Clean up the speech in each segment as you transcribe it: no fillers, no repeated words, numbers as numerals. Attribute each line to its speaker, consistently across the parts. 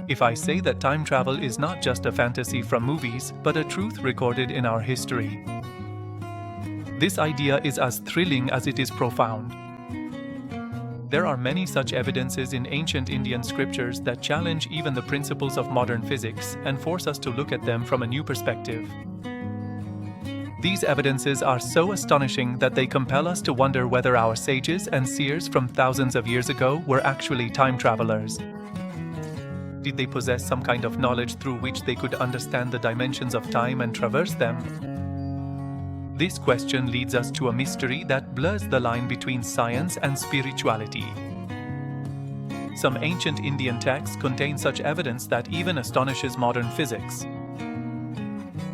Speaker 1: if I say that time travel is not just a fantasy from movies, but a truth recorded in our history. This idea is as thrilling as it is profound. There are many such evidences in ancient Indian scriptures that challenge even the principles of modern physics and force us to look at them from a new perspective. These evidences are so astonishing that they compel us to wonder whether our sages and seers from thousands of years ago were actually time travelers. Did they possess some kind of knowledge through which they could understand the dimensions of time and traverse them? This question leads us to a mystery that blurs the line between science and spirituality. Some ancient Indian texts contain such evidence that even astonishes modern physics.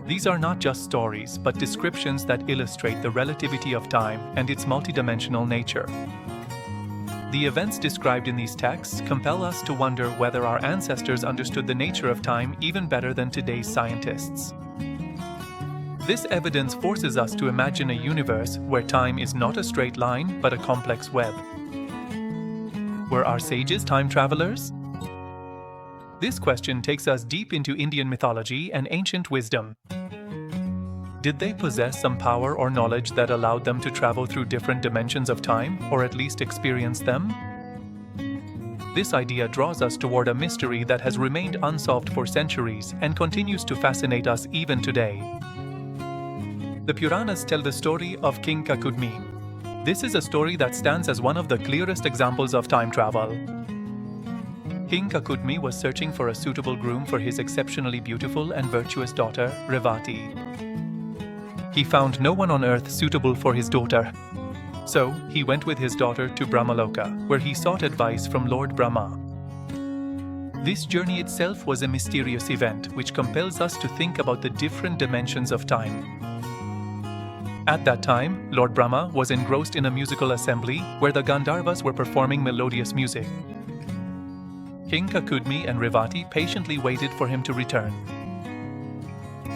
Speaker 1: These are not just stories, but descriptions that illustrate the relativity of time and its multidimensional nature. The events described in these texts compel us to wonder whether our ancestors understood the nature of time even better than today's scientists. This evidence forces us to imagine a universe where time is not a straight line, but a complex web. Were our sages time travelers? This question takes us deep into Indian mythology and ancient wisdom. Did they possess some power or knowledge that allowed them to travel through different dimensions of time, or at least experience them? This idea draws us toward a mystery that has remained unsolved for centuries and continues to fascinate us even today. The Puranas tell the story of King Kakudmi. This is a story that stands as one of the clearest examples of time travel. King Kakudmi was searching for a suitable groom for his exceptionally beautiful and virtuous daughter, Revati. He found no one on earth suitable for his daughter. So, he went with his daughter to Brahmaloka, where he sought advice from Lord Brahma. This journey itself was a mysterious event which compels us to think about the different dimensions of time. At that time, Lord Brahma was engrossed in a musical assembly where the Gandharvas were performing melodious music. King Kakudmi and Revati patiently waited for him to return.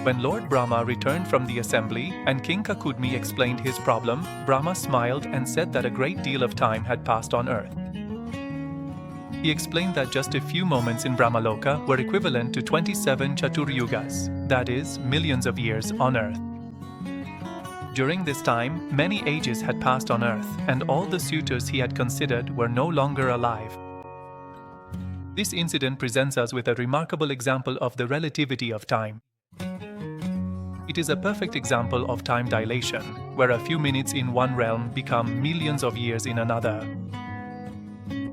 Speaker 1: When Lord Brahma returned from the assembly and King Kakudmi explained his problem, Brahma smiled and said that a great deal of time had passed on earth. He explained that just a few moments in Brahmaloka were equivalent to 27 Chaturyugas, that is, millions of years on earth. During this time, many ages had passed on earth, and all the suitors he had considered were no longer alive. This incident presents us with a remarkable example of the relativity of time. It is a perfect example of time dilation, where a few minutes in one realm become millions of years in another.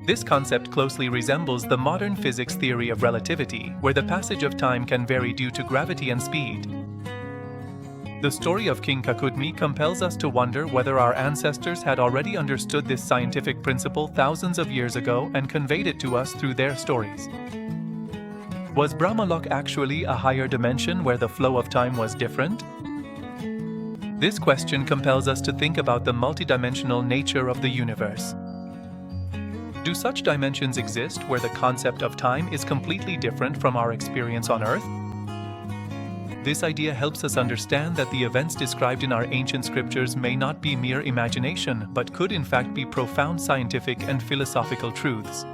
Speaker 1: This concept closely resembles the modern physics theory of relativity, where the passage of time can vary due to gravity and speed. The story of King Kakudmi compels us to wonder whether our ancestors had already understood this scientific principle thousands of years ago and conveyed it to us through their stories. Was Brahmalok actually a higher dimension where the flow of time was different? This question compels us to think about the multidimensional nature of the universe. Do such dimensions exist where the concept of time is completely different from our experience on Earth? This idea helps us understand that the events described in our ancient scriptures may not be mere imagination, but could in fact be profound scientific and philosophical truths.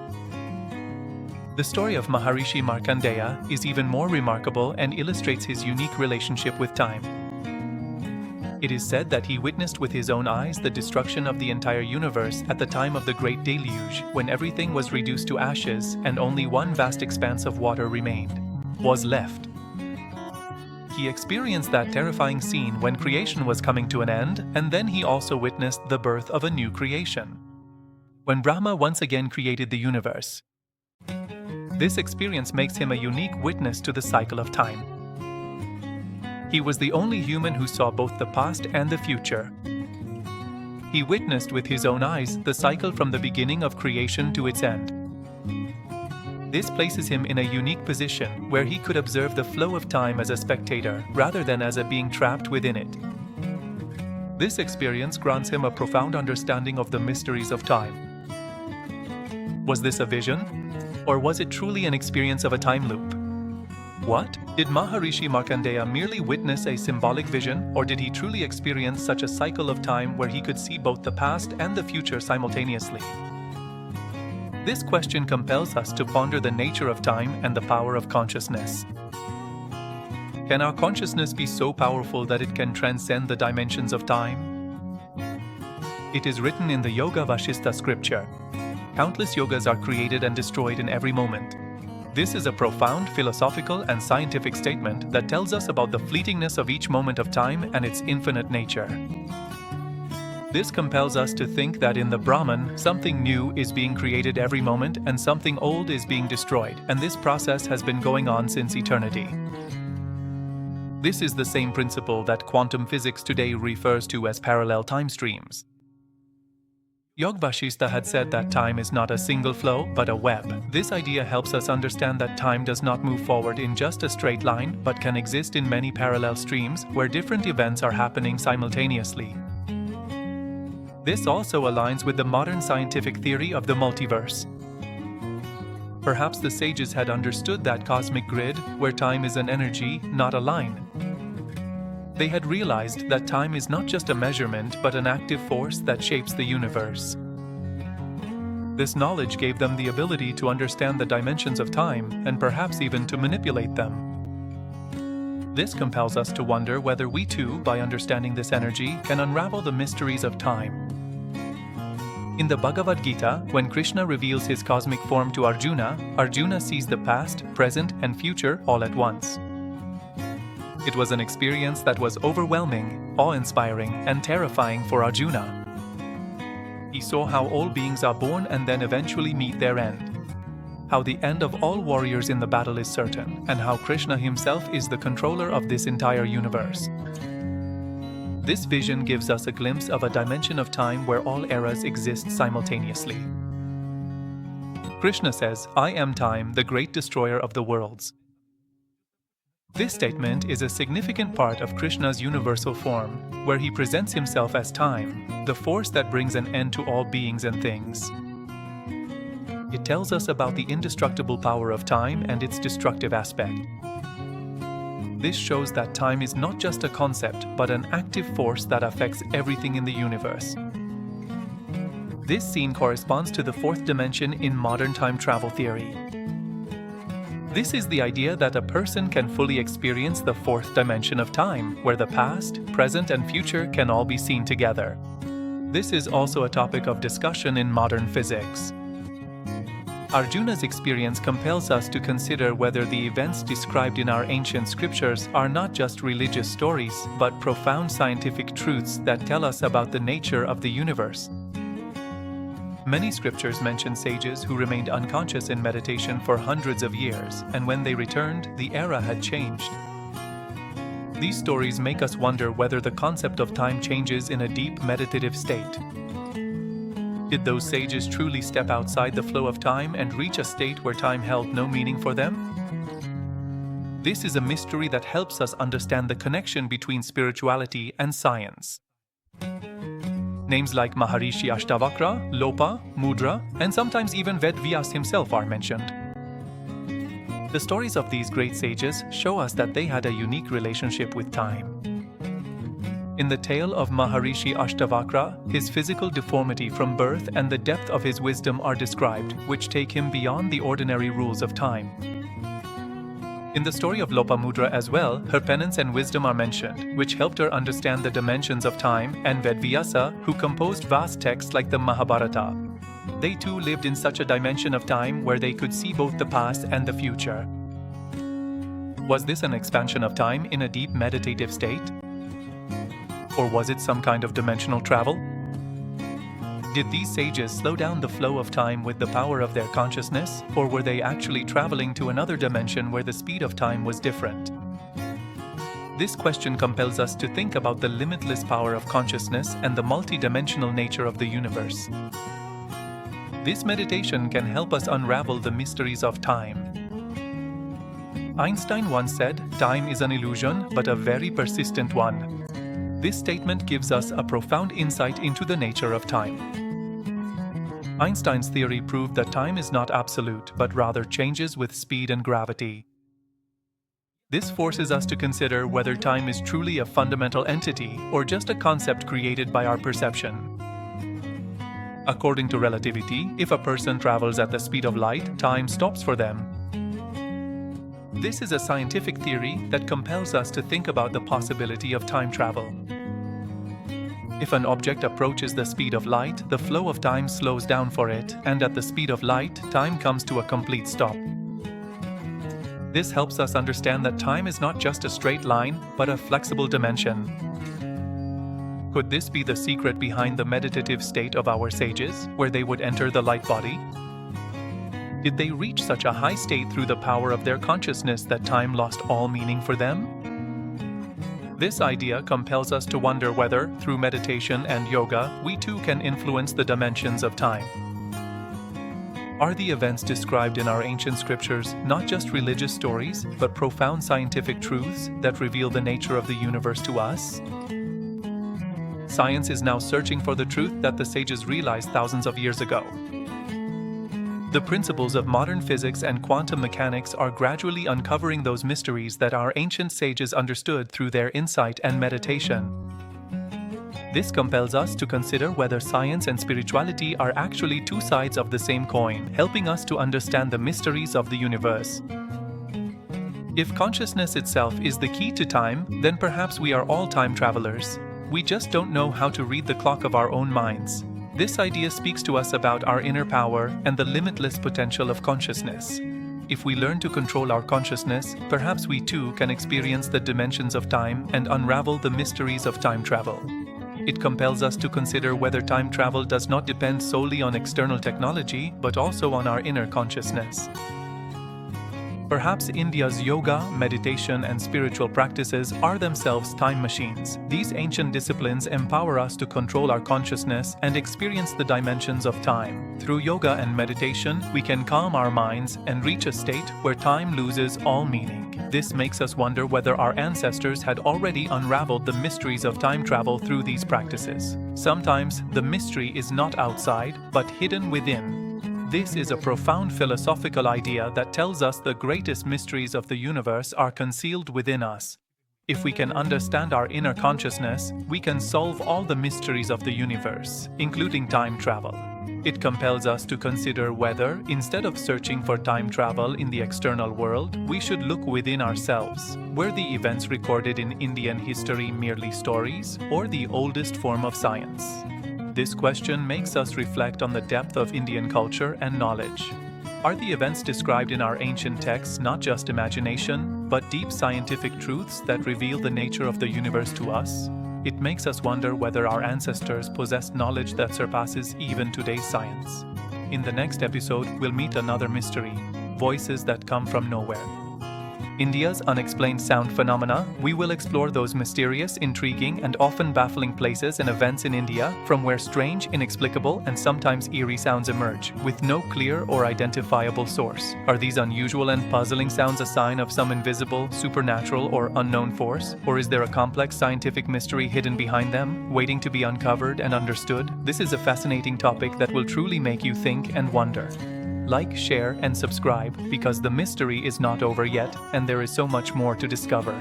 Speaker 1: The story of Maharishi Markandeya is even more remarkable and illustrates his unique relationship with time. It is said that he witnessed with his own eyes the destruction of the entire universe at the time of the Great Deluge, when everything was reduced to ashes and only one vast expanse of water was left. He experienced that terrifying scene when creation was coming to an end, and then he also witnessed the birth of a new creation, when Brahma once again created the universe. This experience makes him a unique witness to the cycle of time. He was the only human who saw both the past and the future. He witnessed with his own eyes the cycle from the beginning of creation to its end. This places him in a unique position where he could observe the flow of time as a spectator rather than as a being trapped within it. This experience grants him a profound understanding of the mysteries of time. Was this a vision? Or was it truly an experience of a time loop? What? Did Maharishi Markandeya merely witness a symbolic vision, or did he truly experience such a cycle of time where he could see both the past and the future simultaneously? This question compels us to ponder the nature of time and the power of consciousness. Can our consciousness be so powerful that it can transcend the dimensions of time? It is written in the Yoga Vasistha scripture, "Countless yogas are created and destroyed in every moment." This is a profound philosophical and scientific statement that tells us about the fleetingness of each moment of time and its infinite nature. This compels us to think that in the Brahman, something new is being created every moment and something old is being destroyed, and this process has been going on since eternity. This is the same principle that quantum physics today refers to as parallel time streams. Yoga Vasistha had said that time is not a single flow, but a web. This idea helps us understand that time does not move forward in just a straight line, but can exist in many parallel streams where different events are happening simultaneously. This also aligns with the modern scientific theory of the multiverse. Perhaps the sages had understood that cosmic grid, where time is an energy, not a line. They had realized that time is not just a measurement, but an active force that shapes the universe. This knowledge gave them the ability to understand the dimensions of time and perhaps even to manipulate them. This compels us to wonder whether we too, by understanding this energy, can unravel the mysteries of time. In the Bhagavad Gita, when Krishna reveals his cosmic form to Arjuna, Arjuna sees the past, present, and future all at once. It was an experience that was overwhelming, awe-inspiring, and terrifying for Arjuna. He saw how all beings are born and then eventually meet their end. How the end of all warriors in the battle is certain, and how Krishna himself is the controller of this entire universe. This vision gives us a glimpse of a dimension of time where all eras exist simultaneously. Krishna says, "I am time, the great destroyer of the worlds." This statement is a significant part of Krishna's universal form, where he presents himself as time, the force that brings an end to all beings and things. It tells us about the indestructible power of time and its destructive aspect. This shows that time is not just a concept, but an active force that affects everything in the universe. This scene corresponds to the fourth dimension in modern time travel theory. This is the idea that a person can fully experience the fourth dimension of time, where the past, present, and future can all be seen together. This is also a topic of discussion in modern physics. Arjuna's experience compels us to consider whether the events described in our ancient scriptures are not just religious stories, but profound scientific truths that tell us about the nature of the universe. Many scriptures mention sages who remained unconscious in meditation for hundreds of years, and when they returned, the era had changed. These stories make us wonder whether the concept of time changes in a deep meditative state. Did those sages truly step outside the flow of time and reach a state where time held no meaning for them? This is a mystery that helps us understand the connection between spirituality and science. Names like Maharishi Ashtavakra, Lopa, Mudra, and sometimes even Ved Vyas himself are mentioned. The stories of these great sages show us that they had a unique relationship with time. In the tale of Maharishi Ashtavakra, his physical deformity from birth and the depth of his wisdom are described, which take him beyond the ordinary rules of time. In the story of Lopamudra as well, her penance and wisdom are mentioned, which helped her understand the dimensions of time, and Vedvyasa, who composed vast texts like the Mahabharata. They too lived in such a dimension of time where they could see both the past and the future. Was this an expansion of time in a deep meditative state? Or was it some kind of dimensional travel? Did these sages slow down the flow of time with the power of their consciousness, or were they actually traveling to another dimension where the speed of time was different? This question compels us to think about the limitless power of consciousness and the multidimensional nature of the universe. This meditation can help us unravel the mysteries of time. Einstein once said, "Time is an illusion, but a very persistent one." This statement gives us a profound insight into the nature of time. Einstein's theory proved that time is not absolute, but rather changes with speed and gravity. This forces us to consider whether time is truly a fundamental entity or just a concept created by our perception. According to relativity, if a person travels at the speed of light, time stops for them. This is a scientific theory that compels us to think about the possibility of time travel. If an object approaches the speed of light, the flow of time slows down for it, and at the speed of light, time comes to a complete stop. This helps us understand that time is not just a straight line, but a flexible dimension. Could this be the secret behind the meditative state of our sages, where they would enter the light body? Did they reach such a high state through the power of their consciousness that time lost all meaning for them? This idea compels us to wonder whether, through meditation and yoga, we too can influence the dimensions of time. Are the events described in our ancient scriptures not just religious stories, but profound scientific truths that reveal the nature of the universe to us? Science is now searching for the truth that the sages realized thousands of years ago. The principles of modern physics and quantum mechanics are gradually uncovering those mysteries that our ancient sages understood through their insight and meditation. This compels us to consider whether science and spirituality are actually two sides of the same coin, helping us to understand the mysteries of the universe. If consciousness itself is the key to time, then perhaps we are all time travelers. We just don't know how to read the clock of our own minds. This idea speaks to us about our inner power and the limitless potential of consciousness. If we learn to control our consciousness, perhaps we too can experience the dimensions of time and unravel the mysteries of time travel. It compels us to consider whether time travel does not depend solely on external technology, but also on our inner consciousness. Perhaps India's yoga, meditation, and spiritual practices are themselves time machines. These ancient disciplines empower us to control our consciousness and experience the dimensions of time. Through yoga and meditation, we can calm our minds and reach a state where time loses all meaning. This makes us wonder whether our ancestors had already unraveled the mysteries of time travel through these practices. Sometimes the mystery is not outside, but hidden within. This is a profound philosophical idea that tells us the greatest mysteries of the universe are concealed within us. If we can understand our inner consciousness, we can solve all the mysteries of the universe, including time travel. It compels us to consider whether, instead of searching for time travel in the external world, we should look within ourselves. Were the events recorded in Indian history merely stories, or the oldest form of science? This question makes us reflect on the depth of Indian culture and knowledge. Are the events described in our ancient texts not just imagination, but deep scientific truths that reveal the nature of the universe to us? It makes us wonder whether our ancestors possessed knowledge that surpasses even today's science. In the next episode, we'll meet another mystery, voices that come from nowhere. India's unexplained sound phenomena, we will explore those mysterious, intriguing, and often baffling places and events in India from where strange, inexplicable, and sometimes eerie sounds emerge, with no clear or identifiable source. Are these unusual and puzzling sounds a sign of some invisible, supernatural, or unknown force? Or is there a complex scientific mystery hidden behind them, waiting to be uncovered and understood? This is a fascinating topic that will truly make you think and wonder. Like, share, and subscribe, because the mystery is not over yet, and there is so much more to discover.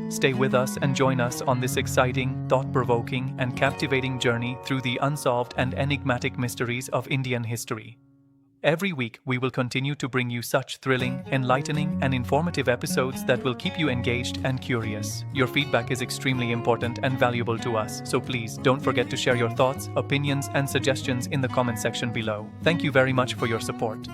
Speaker 1: Stay with us and join us on this exciting, thought-provoking, and captivating journey through the unsolved and enigmatic mysteries of Indian history. Every week, we will continue to bring you such thrilling, enlightening, and informative episodes that will keep you engaged and curious. Your feedback is extremely important and valuable to us, so please don't forget to share your thoughts, opinions, and suggestions in the comment section below. Thank you very much for your support.